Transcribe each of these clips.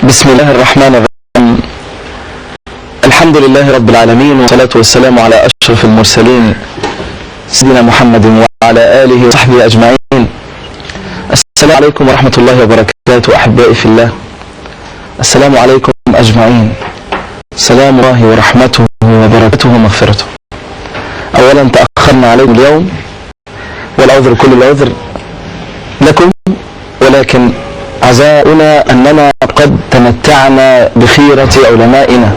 بسم الله الرحمن الرحيم. الحمد لله رب العالمين، والصلاة والسلام على أشرف المرسلين سيدنا محمد وعلى آله وصحبه أجمعين. السلام عليكم ورحمة الله وبركاته أحبائي في الله. السلام عليكم أجمعين. سلام الله ورحمته وبركاته ومغفرته. أولا تأخرنا عليكم اليوم والعذر كل العذر لكم، ولكن عزاؤنا أننا قد تمتعنا بخيرة علمائنا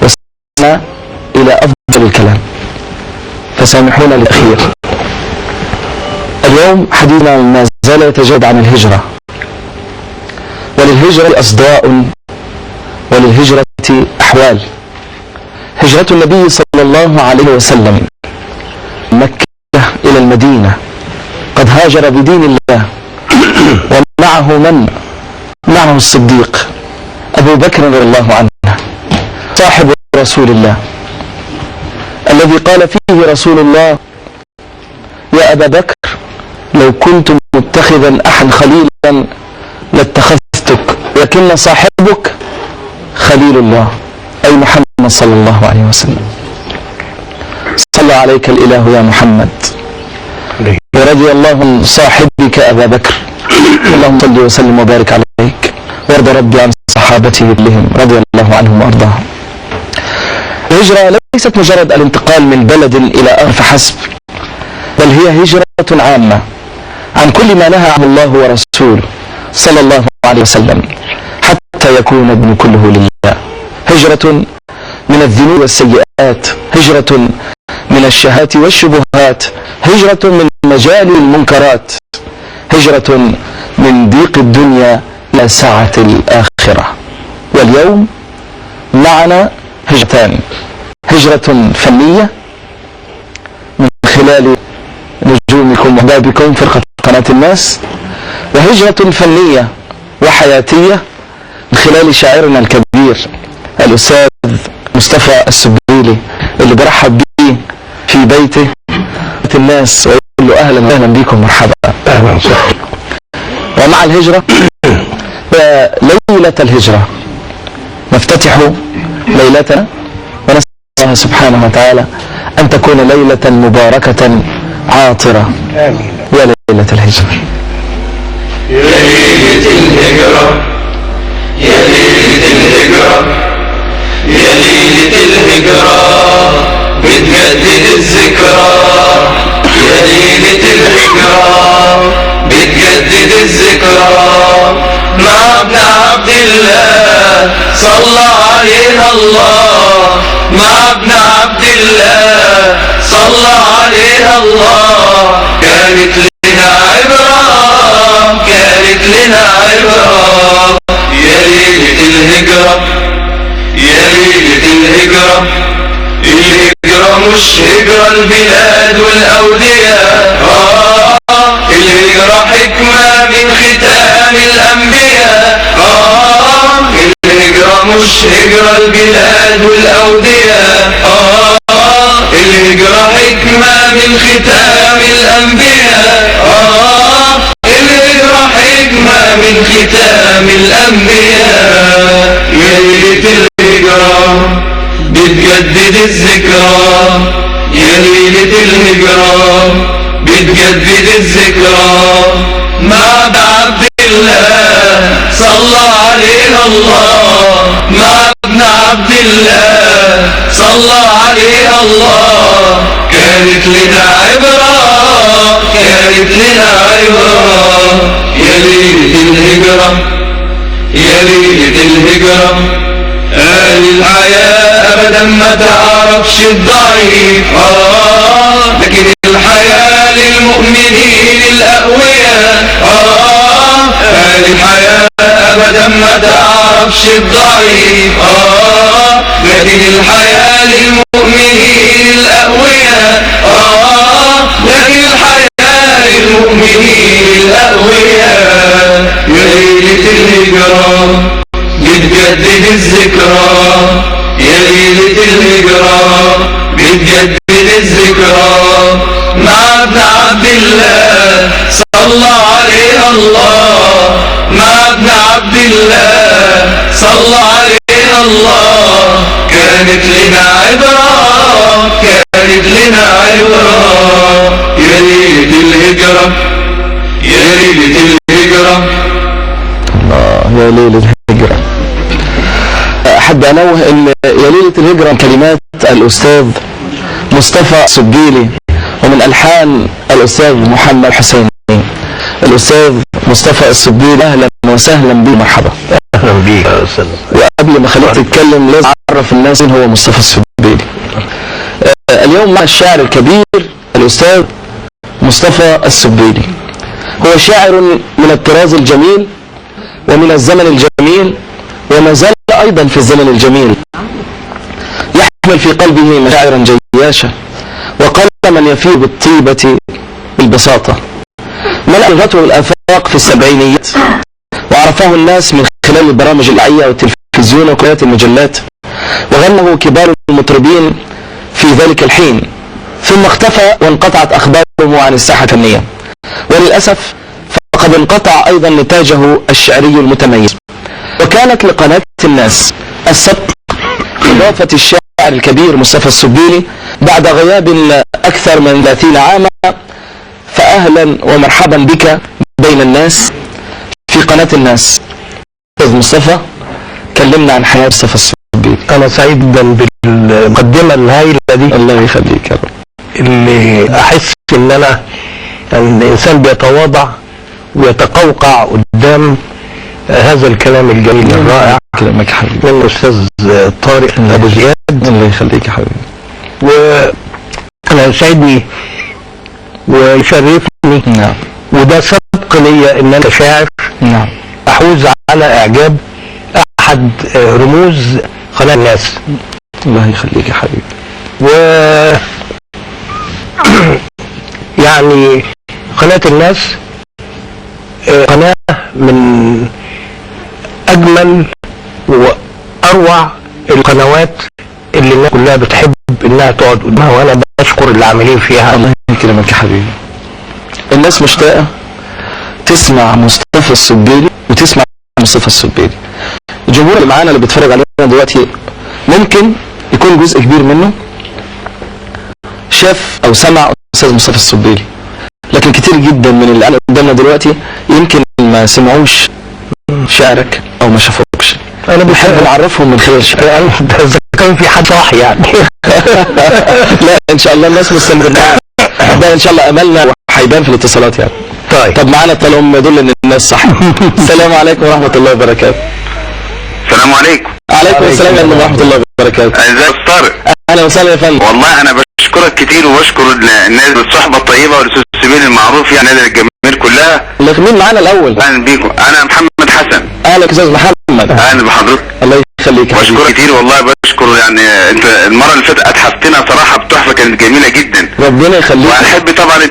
وسمعنا إلى أفضل الكلام، فسامحونا للأخير. اليوم حديثنا ما زال يتجاوب عن الهجرة، وللهجرة أصداء وللهجرة أحوال. هجرة النبي صلى الله عليه وسلم من مكة إلى المدينة، قد هاجر بدين الله، ومعه من؟ معه الصديق أبو بكر رضي الله عنه صاحب رسول الله، الذي قال فيه رسول الله: يا أبا بكر لو كنت متخذا أحد خليلا لاتخذتك، لكن صاحبك خليل الله، أي محمد صلى الله عليه وسلم. صلى عليك الإله يا محمد، ورضي الله عن صاحبك أبا بكر، اللهم صل وسلم وبارك عليك، وارض ربي عن صحابته كلهم رضي الله عنهم وارضاهم. الهجرة ليست مجرد الانتقال من بلد إلى آخر فحسب، بل هي هجرة عامة عن كل ما نهى عنه الله ورسوله صلى الله عليه وسلم، حتى يكون ابن كله لله. هجرة من الذنوب والسيئات، هجرة من الشهوات والشبهات، هجرة من مجال المنكرات، هجرة من ضيق الدنيا إلى سعة الآخرة. واليوم معنا هجرتان: هجرة فنية من خلال نجومكم وأحبابكم فرقة قناة الناس، وهجرة فنية وحياتية من خلال شاعرنا الكبير الأستاذ مصطفى السبيلي، اللي برحب به في بيته الناس ويقول له أهلا وسهلا بكم، مرحبا. أهلا وسهلا. ومع الهجرة ليلة الهجرة نفتتح ليلتنا، ونسأل الله سبحانه وتعالى أن تكون ليلة مباركة عاطرة. آمين. يا ليلة الهجرة، يا ليلة الهجرة، يا ليلة الهجرة، يا ليلة الهجرة، بتجدد الذكرى. يا ليلة الهجرة، بتجدد الذكرى، مع ابن عبد الله صلى عليها الله، مع ابن عبد الله صلى عليها الله. كانت لنا عبرة، كانت لنا عبرة. يا ليلة الهجرة، يا ليلة الهجرة، الهجرة مش هجرة البلاد والأودية، الهجرة حكمة من ختام الأنبياء. الهجرة مش هجرة البلاد والأودية، الهجرة حكمة من ختام الأنبياء. الهجرة حكمة من ختام الأنبياء. يا ليلة الهجرة بتجدد الذكرى، يا ليلة الهجرة بتجدد الذكرى، مع ابن عبد الله صلى عليها الله، مع ابن عبد الله صلى عليها الله. كانت لنا عبرة، كانت لنا عبرة. يا ليلة الهجرة، يا ليلة الهجرة، أهل الحياة أبدا ما تعرفش الضعيف، لكن الحياة للمؤمنين الأقوياء. أهل الحياة أبدا ما تعرفش الضعيف، لكن الحياة للمؤمنين الأقوياء. لكن الحياة للمؤمنين الأقوياء. يا ليلة الهجرة بتجدد الذكرى، يا ليلة الهجرة بتجدد الذكرى، مع ابن عبد الله صلى عليها الله، مع ابن عبد الله صلى علينا الله. كانت لنا عبرة، كانت لنا عبرة، يا ليلة الهجرة، يا ليلة الهجرة. الله يا ليلة الهجرة. أحب أنوه أن يا ليلة الهجرة كلمات الأستاذ مصطفى السبيلي، ومن ألحان الأستاذ محمد حسين. الأستاذ مصطفى السبيلي، أهلا وسهلا بك، مرحبا. أهلا بك يا أستاذ. وقبل ما خليك تتكلم لازم أعرف الناس مين هو مصطفى السبيلي. اليوم مع الشاعر الكبير الأستاذ مصطفى السبيلي. هو شاعر من الطراز الجميل ومن الزمن الجميل، وما زال أيضا في الزمن الجميل، يحمل في قلبه مشاعرا جياشة وقلما يفيض بالطيبة بالبساطة. ملأ لغته الآفاق في السبعينيات، وعرفه الناس من خلال البرامج الإذاعية والتلفزيون وقنوات المجلات، وغنه كبار المطربين في ذلك الحين، ثم اختفى وانقطعت أخباره عن الساحة الفنية، وللأسف فقد انقطع أيضا نتاجه الشعري المتميز. وكانت لقناة الناس السبق إضافة الشاعر الكبير مصطفى السبيلي بعد غياب أكثر من 30 عاما، فأهلا ومرحبا بك بين الناس في قناة الناس. أستاذ مصطفى، كلمنا عن حياة مصطفى السبيلي. أنا سعيد جدا بالمقدمة الهائلة دي. الله يخليك يا رب. اللي أحس إن أنا الإنسان بيتواضع ويتقوقع قدام هذا الكلام الجميل الرائع. كلامك حبيبي. من الأستاذ طارق أبو زياد. الله يخليك يا حبيبي. وأنا يسعدني ويشرفني. نعم. وده سبق لي إن أنا شاعر. نعم. أحوز على إعجاب أحد رموز قناة الناس. الله يخليك يا حبيبي. و يعني قناة الناس قناة من أجمل وأروع القنوات اللي الناس كلها بتحب إنها تقعد قدامها، وأنا بشكر اللي عاملين فيها. الله يكرمك يا حبيبي. الناس مشتاقة تسمع مصطفى السبيلي وتسمع مصطفى السبيلي. الجمهور اللي معانا اللي بيتفرج علينا دلوقتي ممكن يكون جزء كبير منه شاف أو سمع أستاذ مصطفى السبيلي، لكن كتير جدا من اللي أنا قدامنا دلوقتي يمكن ما سمعوش شعرك أو ما شافوكش. أنا بحب نعرفهم من خلال شعرك. إذا كان في حد صح يعني. لا إن شاء الله الناس مستمرة، ده إن شاء الله أملنا وهيبان في الاتصالات يعني. طب معانا التلوم يدل إن الناس صح. السلام عليكم ورحمة الله وبركاته. السلام عليكم. عليكم السلام ورحمة الله وبركاته. ازيك يا طارق؟ أهلا وسهلا يا فندم. والله أنا بشكرك كتير وبشكر الناس بالصحبة الطيبة والأستاذ السبيلي المعروف يعني نادي الجماهير كلها. مين معانا الأول؟ أهلا بيكم، أنا محمد حسن. أهلا أستاذ محمد. أهلا بحضرتك. الله يخليك. بشكرك كتير والله، بشكر يعني أنت المرة اللي فاتت أتحفتنا صراحة بتحفة، كانت جميلة جدا. ربنا يخليك. وأحب طبعا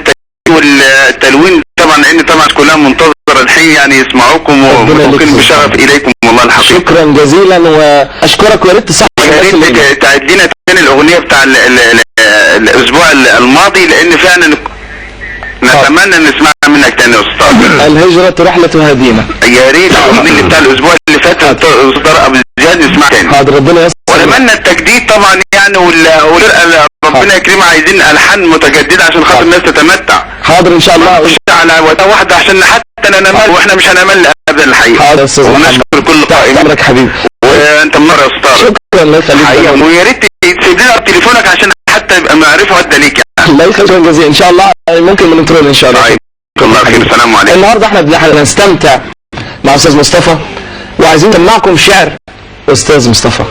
والتلوين طبعا لأن طبعا كلها منتظرة الحين يعني يسمعوكم وممكن بشغف إليكم والله الحقيقة. شكرا جزيلا وأشكرك، ويا ريت تصحح. يا ريت تعد لنا تاني الأغنية بتاع الأسبوع الماضي، لأن فعلا نتمنى ان نسمعها منك تاني يا استاذ. الهجرة رحلة هدينا. يا ريت الاغنيه بتاع الاسبوع اللي فات استاذ ابو زياد نسمعها تاني. حاضر ربنا ييسر. ونتمنى التجديد طبعا يعني والفرقه ربنا يكرمها عايزين الحان متجدده عشان خاطر الناس تتمتع. حاضر ان شاء الله. على وقت واحده عشان حتى ننمل واحنا مش هنمل ابدا الحقيقه. حاضر يا استاذ. ونشكر كل قائم. امرك حبيبي. وانت منور يا استاذ. شكرا الله يخليك. ويا ريت تسيب لنا تليفونك عشان حتى يبقى معرفه ودى ليك يعني. الله يخليك جزيلا ان شاء الله، ممكن من الكنترول ان شاء الله. الله خير. السلام عليكم. النهارده احنا بنستمتع مع استاذ مصطفى، وعايزين نسمعكم شعر استاذ مصطفى.